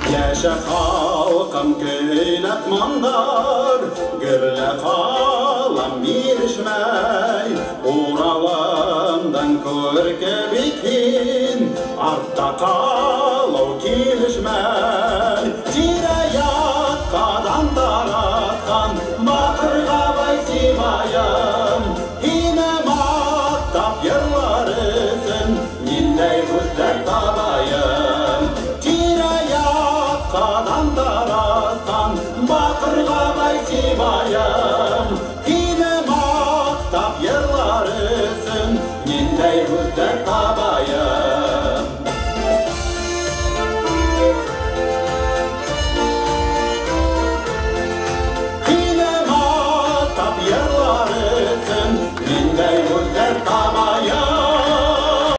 Яшә халкым көйләп мандар, гөрлә калам бирешмәй. Уралымдан күрке битин, артта калау килешмәй. Тирә-яккадан тараткан бакырга бай сибаем, һине мактап йырлар өчен ниндәй күзләр табаем. Тирә-яккадан тараткан бакырга бай сибаем, һине мактап йырлар өчен ниндәй күзләр табаем. Ниндәй